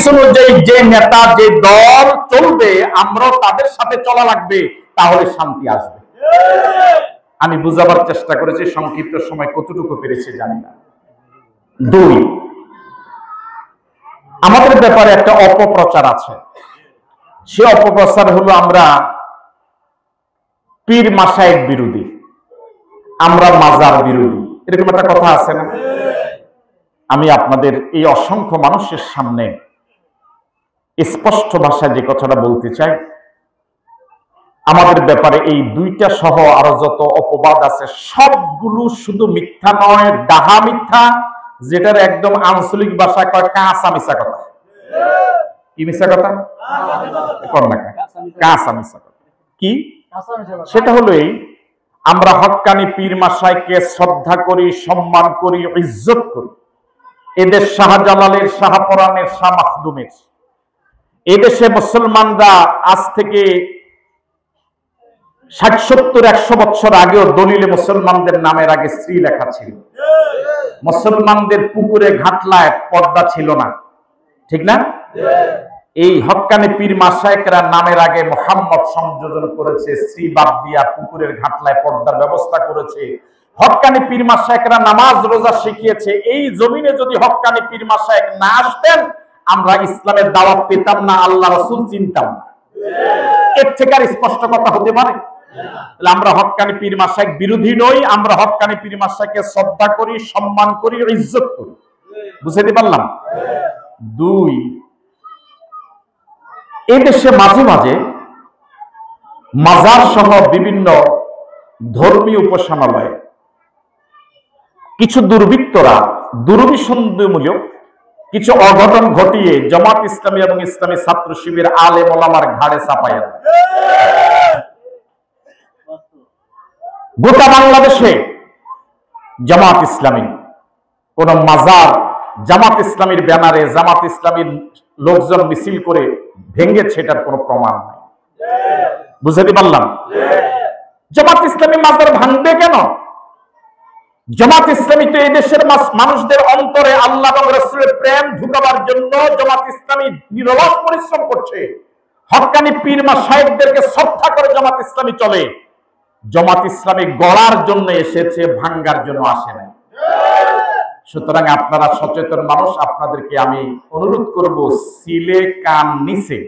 হাদিস অনুযায়ী যে নেতা যে দল চলবে আমরাও তাদের সাথে চলা লাগবে, তাহলে শান্তি আসবে। আমি বুঝাবার চেষ্টা করেছি, সংক্ষিপ্ত সময় কতটুকু পেরেছি জানি না। 2, আমাদের ব্যাপারে একটা অপপ্রচার আছে। সে অপপ্রচার হলো আমরা পীর মাশায়েখ বিরোধী, আমরা মাজার বিরোধী, এরকম একটা কথা আছে না? আমি আপনাদের এই অসংখ্য মানুষের সামনে স্পষ্ট ভাষায় যে কথাটা বলতে চাই, আমাদের ব্যাপারে এই 2টা সহ আরো যত অপবাদ আছে সবগুলো শুধু মিথ্যা নয়, ডাহা মিথ্যা, যেটার একদম আঞ্চলিক ভাষায় কয় কাঁচা মিশা কথা। কি মিশা কথা? কাঁচা মিশা কথা। কি সেটা হলো এই, আমরা হক্কানি পীর মাশায়েখকে শ্রদ্ধা করি, সম্মান করি, ইজ্জত করি। এদের শাহজালালের, শাহপরানের, শাহ মাখদুমের। এদেশে মুসলমানরা আজ থেকে 60, 70, 100 বছর আগেও দলিলে মুসলমানদের নামের আগে শ্রী লেখা ছিল। মুসলমানদের পুকুরে ঘাটলায় পর্দা ছিল না, ঠিক না? এই হক্কানি পীর মাশায়েখরা নামের আগে মুহাম্মদ সংযোজন করেছে, শ্রী বাদ দিয়া পুকুরের ঘাটলায় পর্দার ব্যবস্থা করেছে। হক্কানি পীর মাশায়েখরা নামাজ রোজা শিখিয়েছে। এই জমিনে যদি হক্কানি পীর মাশায়েখ না আসতেন, আমরা ইসলামের দাওয়াত পেতাম না, আল্লাহ রাসূল চিনতাম না। এর থেকে আর স্পষ্ট কথা হতে পারে? আমরা হক্কানি পীর মাশায়েখ বিরোধী নই, আমরা হক্কানি পীর মাশায়েখকে শ্রদ্ধা করি, সম্মান করি, ইজ্জত করি। বুঝতে পারলাম? 2, এই দেশে মাঝে মাঝে মাজার সহ বিভিন্ন ধর্মীয় উপাসনালয়ে কিছু দুর্বৃত্তরা দুর্বিসন্ধমূলক কিছু অঘটন ঘটিয়ে জামাত ইসলামী এবং ইসলামী ছাত্র শিবির আলেম ওলামার ঘাড়ে চাপাইয়া দেয়। গোটা বাংলাদেশে জামাত ইসলামী কোন মাজার জামাত ইসলামীর ব্যানারে জামাত ইসলামীর লোকজন মিছিল করে ভেঙেছে, এটার কোনো প্রমাণ নাই। বুঝতে পারলাম? জামাত ইসলামী মাজার ভাঙবে কেন? জামাত ইসলামী তো এই দেশের মানুষদের অন্তরে আল্লাহ এবং রাসূলের প্রেম ঢুকাবার জন্য জামাত ইসলামী নিরলস পরিশ্রম করছে। হক্কানি পীর মাশায়েখদেরকে শ্রদ্ধা করে জামাত ইসলামী চলে। জামাত ইসলামী গড়ার জন্য এসেছে, ভাঙ্গার জন্য আসে না। সুতরাং আপনারা সচেতন মানুষ, আপনাদেরকে আমি অনুরোধ করব, সিলে কান নিচে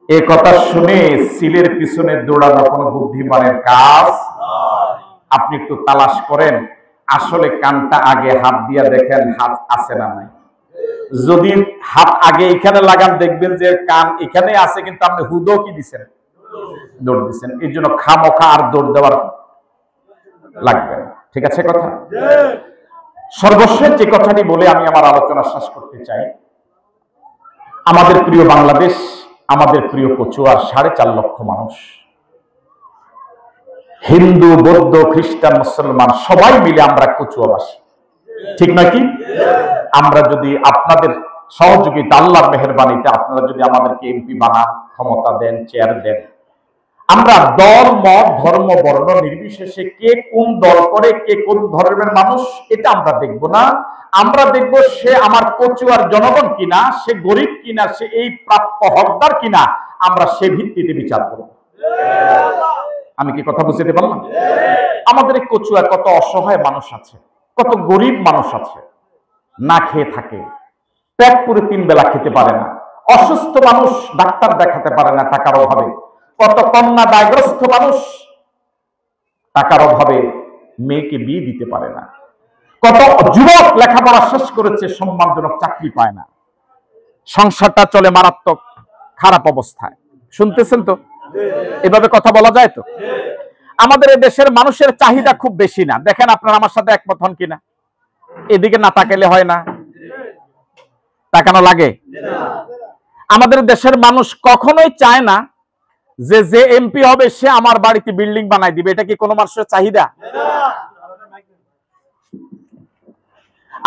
এ কথা শুনে সিলের পিছনে দৌড়ানো কোনো বুদ্ধিমানের কাজ। আপনি একটু তালাশ করেন, আসলে কানটা আগে হাত দিয়া দেখেন হাত আছে না নাই। যদি হাত আগে এখানে লাগান, দেখবেন যে কান এখানে আছে, কিন্তু আপনি হুদো কি দিচ্ছেন? দৌড় দিচ্ছেন। এই জন্য খামোখা আর দৌড় দেওয়ার লাগবে না। ঠিক আছে কথা? সর্বশেষ যে কথাটি বলে আমি আমার আলোচনা শেষ করতে চাই, আমাদের প্রিয় বাংলাদেশ, আমাদের প্রিয় কচুয়ার 4.5 লক্ষ মানুষ, হিন্দু, বৌদ্ধ, খ্রিস্টান, মুসলমান সবাই মিলে আমরা কচুয়াবাসী, ঠিক নাকি? আমরা যদি আপনাদের সহযোগিতা, আল্লাহর মেহেরবানিতে আপনারা যদি আমাদেরকে এমপি বানান, ক্ষমতা দেন, চেয়ার দেন, আমরা দল মত ধর্ম বর্ণ নির্বিশেষে কে কোন দল করে, কে কোন ধর্মের মানুষ, এটা আমরা দেখব না। আমরা দেখব সে আমার কচুয়ার জনগণ কিনা, সে গরিব কিনা, সে এই প্রাপ্য হকদার কিনা, আমরা সে ভিত্তিতে বিচার করব। আমি কি কথা বুঝতে পারলাম? আমাদের এই কচুয়ার কত অসহায় মানুষ আছে, কত গরিব মানুষ আছে, না খেয়ে থাকে, পেট পুরে 3 বেলা খেতে পারে না, অসুস্থ মানুষ ডাক্তার দেখাতে পারে না টাকার অভাবে, কত কন্যা দায়গ্রস্ত মানুষ টাকার অভাবে মেয়েকে বিয়ে দিতে পারে না, কত যুবক লেখাপড়া শেষ করেছে সম্মানজনক চাকরি পায় না, সংসারটা চলে মারাত্মক খারাপ অবস্থায়। শুনতেছেন তো? এভাবে কথা বলা যায় তো? আমাদের এই দেশের মানুষের চাহিদা খুব বেশি না। দেখেন, আপনারা আমার সাথে একমত হন কিনা? এদিকে না তাকাইলে হয় না, তাকানো লাগে। আমাদের দেশের মানুষ কখনোই চায় না যে যে এমপি হবে সে আমার বাড়িতে বিল্ডিং বানাই দিবে। এটা কি কোনো মানুষের চাহিদা?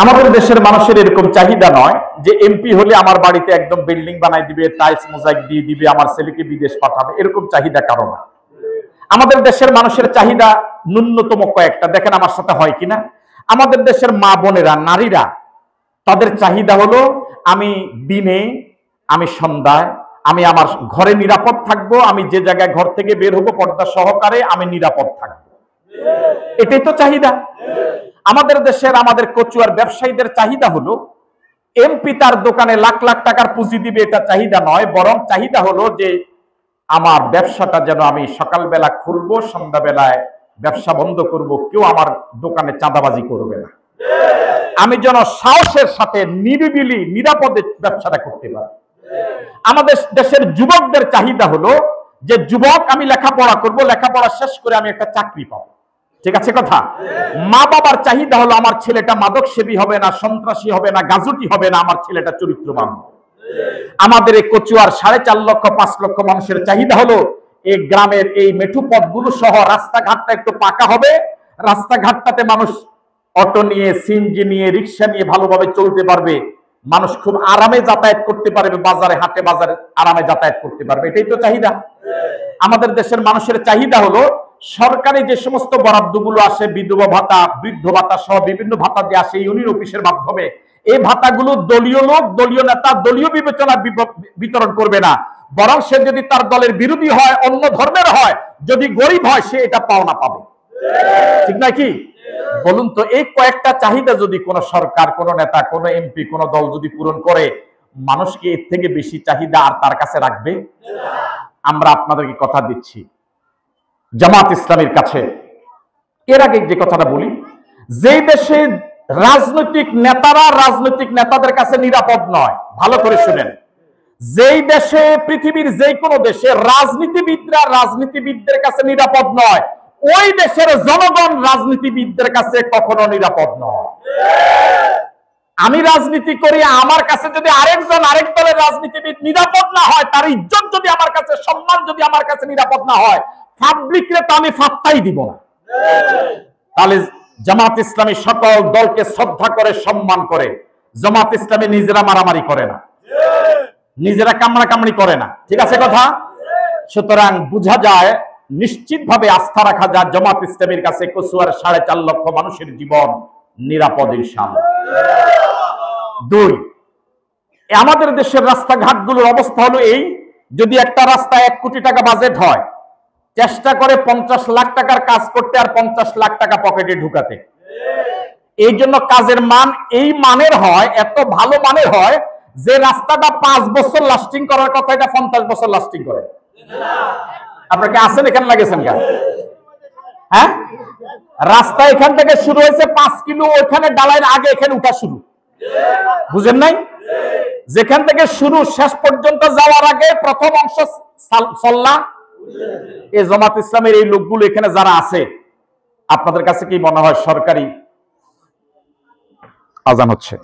আমাদের দেশের মানুষের এরকম চাহিদা নয় যে এমপি হলে আমার বাড়িতে একদম বিল্ডিং বানাই দিবে, টাইলস মোজাইক দিয়ে দিবে, আমার ছেলেকে বিদেশ পাঠাবে, এরকম চাহিদা কারো না। আমাদের দেশের মানুষের চাহিদা ন্যূনতম কয়েকটা, দেখেন আমার সাথে হয় কিনা। আমাদের দেশের মা বোনেরা, নারীরা, তাদের চাহিদা হলো আমি দিনে, আমি সন্ধ্যায়, আমি আমার ঘরে নিরাপদ থাকবো, আমি যে জায়গায় ঘর থেকে বের হবো পর্দা সহকারে আমি নিরাপদ থাকবো। এটাই তো চাহিদা আমাদের দেশের। আমাদের কচুয়ার ব্যবসায়ীদের চাহিদা হলো এমপি তার দোকানে লাখ লাখ টাকার পুঁজি দিবে, এটা চাহিদা নয়, বরং চাহিদা হলো যে আমার ব্যবসাটা যেন আমি সকালবেলা খুলবো, সন্ধ্যাবেলায় ব্যবসা বন্ধ করব, কেউ আমার দোকানে চাঁদাবাজি করবে না, আমি যেন সাহসের সাথে নিরিবিলি নিরাপদে ব্যবসাটা করতে পারি। আমাদের দেশের যুবকদের চাহিদা হলো যে যুবক আমি লেখাপড়া করব, লেখাপড়া শেষ করে আমি একটা চাকরি পাবো। ঠিক আছে কথা? মা বাবার চাহিদা হলো আমার ছেলেটা মাদক সেবী হবে না, সন্ত্রাসী হবে না, গাজুটি হবে না, আমার ছেলেটা চরিত্রবান হবে। আমাদের এই কচুয়ার 4.5 লক্ষ 5 লক্ষ মানুষের চাহিদা হলো এই গ্রামের এই মেঠু পথগুলো সহ রাস্তাঘাটটা একটু পাকা হবে, রাস্তাঘাটটাতে মানুষ অটো নিয়ে, সিএনজি নিয়ে, রিক্সা নিয়ে ভালোভাবে চলতে পারবে, মানুষ খুব আরামে যাতায়াত করতে পারবে, বাজারে হাটে বাজারে আরামে যাতায়াত করতে পারবে। এটাই তো চাহিদা। আমাদের দেশের মানুষের চাহিদা হলো সরকারি যে সমস্ত বরাদ্দগুলো আসে, বিধবা ভাতা, বৃদ্ধ ভাতা সহ বিভিন্ন ভাতা যে আসে ইউনিয়ন অফিসের মাধ্যমে, এই ভাতাগুলো দলীয় লোক, দলীয় নেতা, দলীয় বিবেচনা বিতরণ করবে না, বরং সে যদি তার দলের বিরোধী হয়, অন্য ধর্মের হয়, যদি গরিব হয়, সে এটা পাওনা পাবে। ঠিক নাকি? বলুন তো, এই কয়েকটা চাহিদা যদি কোন সরকার, কোন নেতা, কোন এমপি, কোন দল যদি পূরণ করে, মানুষকে এর থেকে বেশি চাহিদা আর তার কাছে রাখবে? আমরা আপনাদেরকে কথা দিচ্ছি, জামাত ইসলামীর কাছে এর আগে যে কথাটা বলি, যেই দেশে রাজনৈতিক নেতারা রাজনৈতিক নেতাদের কাছে নিরাপদ নয়, ভালো করে শুনেন, যেই দেশে, পৃথিবীর যে কোনো দেশে রাজনীতিবিদরা রাজনীতিবিদদের কাছে নিরাপদ নয়, ওই দেশের জনগণ রাজনীতিবিদদের কাছে কখনো নিরাপদ নয়। আমি রাজনীতি করি, আমার কাছে যদি আরেকজন আরেক দলের রাজনীতিবিদ নিরাপদ না হয়, তার ইজ্জত যদি আমার কাছে, সম্মান যদি আমার কাছে নিরাপদ না হয়, পাবলিকরে তো আমি ফাত্তাই দিব না। তাহলে জামাত ইসলামী সকল দলকে শ্রদ্ধা করে, সম্মান করে। জামাত ইসলামী নিজেরা মারামারি করে না, নিজেরা কামড়া কামড়ি করে না। ঠিক আছে কথা? সুতরাং বোঝা যায়, নিশ্চিতভাবে আস্থা রাখা যায় জামাত ইসলামীর কাছে কচুয়ার 4.5 লক্ষ মানুষের জীবন নিরাপদ ইনশাআল্লাহ। 2, আমাদের দেশের রাস্তাঘাটগুলোর অবস্থা হলো এই, যদি একটা রাস্তায় 1 কোটি টাকা বাজেট হয়, চেষ্টা করে 50 লাখ টাকার কাজ করতে আর 50 লাখ টাকা পকেটে ঢুকাতে। এই জন্য কাজের মান এই মানের হয়, এত ভালো মানের হয় যে রাস্তাটা 5 বছর লাস্টিং করার কথা, এটা 50 বছর লাস্টিং করে। আপনাকে আসেন এখানে লাগেছেন কেন? হ্যাঁ, রাস্তা এখান থেকে শুরু হয়েছে 5 কিলো, ওইখানে ডালাইয়ের আগে এখানে উঠা শুরু, বুঝেন নাই? যেখান থেকে শুরু শেষ পর্যন্ত যাওয়ার আগে প্রথম অংশ সল্লা। এই জামাত ইসলামের এই লোকগুলো এখানে যারা আছে, আপনাদের কাছে কি মনে হয় সরকারি আজান হচ্ছে?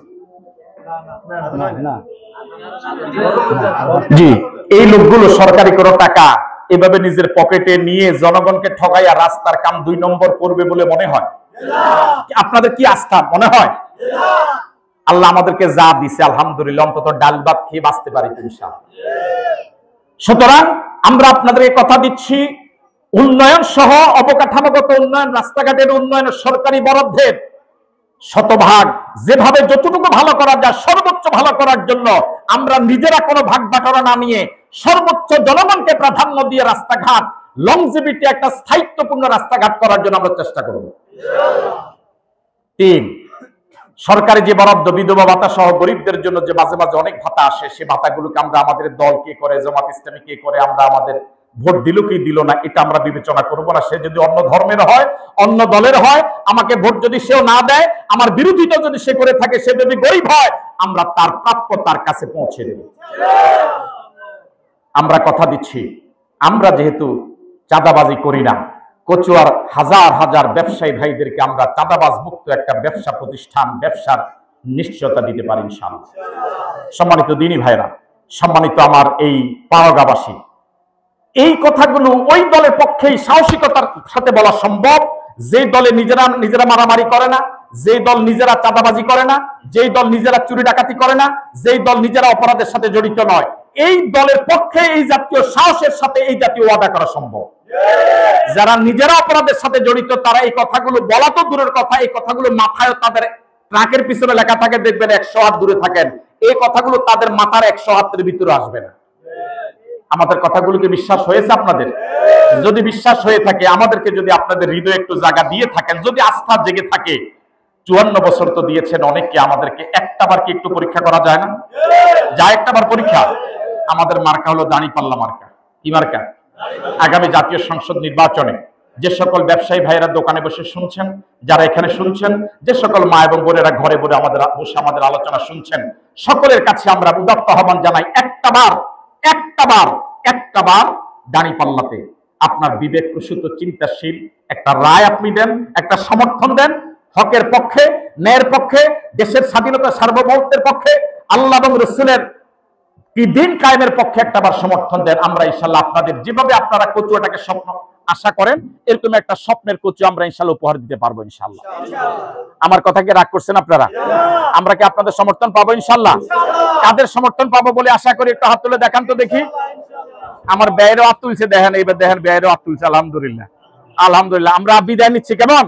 জি, এই লোকগুলো সরকারি কোনো টাকা এভাবে নিজের পকেটে নিয়ে জনগণকে ঠকাইয়া রাস্তার কাম 2 নম্বর করবে বলে মনে হয়? আপনাদের কি আস্থা মনে হয়? আল্লাহ আমাদেরকে যা দিছে আলহামদুলিল্লাহ, অন্তত ডাল ভাত খেয়ে বাঁচতে পারি ইনশাআল্লাহ। সুতরাং আমরা আপনাদেরকে কথা দিচ্ছি, উন্নয়ন সহ অবকাঠামোগত উন্নয়ন, রাস্তাঘাটের উন্নয়ন, সরকারি বরাদ্দের শতভাগ যেভাবে যতটুকু ভালো করা যায় সর্বোচ্চ ভালো করার জন্য আমরা নিজেরা কোনো ভাগ বাটোয়ারা না নিয়ে সর্বোচ্চ জনগণকে প্রাধান্য দিয়ে রাস্তাঘাট লংজিভিটি, একটা স্থায়িত্বপূর্ণ রাস্তাঘাট করার জন্য আমরা চেষ্টা করব। 3, সরকারি যে বরাদ্দ, বিধবা ভাতা সহ গরিবদের জন্য যে মাঝে মাঝে অনেক ভাতা আসে, সে ভাতাগুলোকে আমরা আমাদের দল কে করে, জামাত ইসলামী কে করে, আমরা আমাদের ভোট দিল কি দিল না এটা আমরা বিবেচনা করব না। সে যদি অন্য ধর্মের হয়, অন্য দলের হয়, আমাকে ভোট যদি সেও না দেয়, আমার বিরোধিতা যদি সে করে থাকে, সে যদি গরিব হয়, আমরা তার প্রাপ্য তার কাছে পৌঁছে দেব। আমরা কথা দিচ্ছি, আমরা যেহেতু চাঁদাবাজি করি না, কচুয়ার হাজার হাজার ব্যবসায়ী ভাইদেরকে আমরা চাঁদাবাজ মুক্ত একটা ব্যবসা প্রতিষ্ঠান, ব্যবসার নিশ্চয়তা দিতে পারি ইনশাআল্লাহ। সম্মানিত দিনী ভাইরা, সম্মানিত আমার এই পাড়াগাবাসী, এই কথাগুলো ওই দলের পক্ষেই সাহসিকতার সাথে বলা সম্ভব যে দলে নিজেরা মারামারি করে না, যে দল নিজেরা চাঁদাবাজি করে না, যেই দল নিজেরা চুরি ডাকাতি করে না, যেই দল নিজেরা অপরাধের সাথে জড়িত নয়, এই দলের পক্ষে এই জাতীয় সাহসের সাথে এই জাতীয় ওয়াদা করা সম্ভব। যারা নিজেরা অপরাধের সাথে জড়িত, তারা এই কথাগুলো বলা তো দূরের কথা, এই কথাগুলো মাথায় তাদের ট্রাকের পিছনে লেখা থাকে, দেখবেন 100 হাত দূরে থাকেন, এই কথাগুলো তাদের মাথার 100 হাতের ভিতরে আসবে না। আমাদের কথাগুলোকে বিশ্বাস হয়েছে আপনাদের? যদি বিশ্বাস হয়ে থাকে, আমাদেরকে যদি আপনাদের হৃদয়ে একটু জায়গা দিয়ে থাকেন, যদি আস্থা জেগে থাকে, 54 বছর তো দিয়েছেন অনেককে, আমাদেরকে একটাবার কি একটু পরীক্ষা করা যায় না? যায় একটাবার পরীক্ষা। আমাদের মার্কা হলো দাঁড়িপাল্লা মার্কা। কি মার্কা? আগামী জাতীয় সংসদ নির্বাচনে যে সকল ব্যবসায়ী ভাইয়েরা দোকানে বসে শুনছেন, যারা এখানে শুনছেন, যে সকল মা এবং বোনেরা ঘরে বসে আমাদের আলোচনা শুনছেন, সকলের কাছে আমরা উদাত্ত আহ্বান জানাই, একটাবার দাঁড়িপাল্লাতে আপনার বিবেক প্রসূত চিন্তাশীল একটা রায় আপনি দেন, একটা সমর্থন দেন, হকের পক্ষে, ন্যায়ের পক্ষে, দেশের স্বাধীনতা সার্বভৌমত্বের পক্ষে, আল্লাহ এবং রসুলের কি দিন কায়েমের পক্ষে একটাবার সমর্থন দেন। আমরা ইনশাল্লাহ আপনাদের যেভাবে আপনারা কচুয়াটাকে স্বপ্ন আশা করেন, এরকম একটা স্বপ্নের কচু আমরা ইনশাল্লাহ উপহার দিতে পারবো ইনশাল্লাহ। আমার কথা কি রাগ করছেন আপনারা? আমরা কি আপনাদের সমর্থন পাবো ইনশাল্লাহ? কাদের সমর্থন পাবো বলে আশা করি একটু হাত তুলে দেখান তো দেখি। আমার ব্যয়েরও হাত তুলছে, দেখেন, এইবার দেখেন ব্যয়েরও হাত তুলছে। আলহামদুলিল্লাহ, আলহামদুলিল্লাহ। আমরা বিদায় নিচ্ছি, কেমন?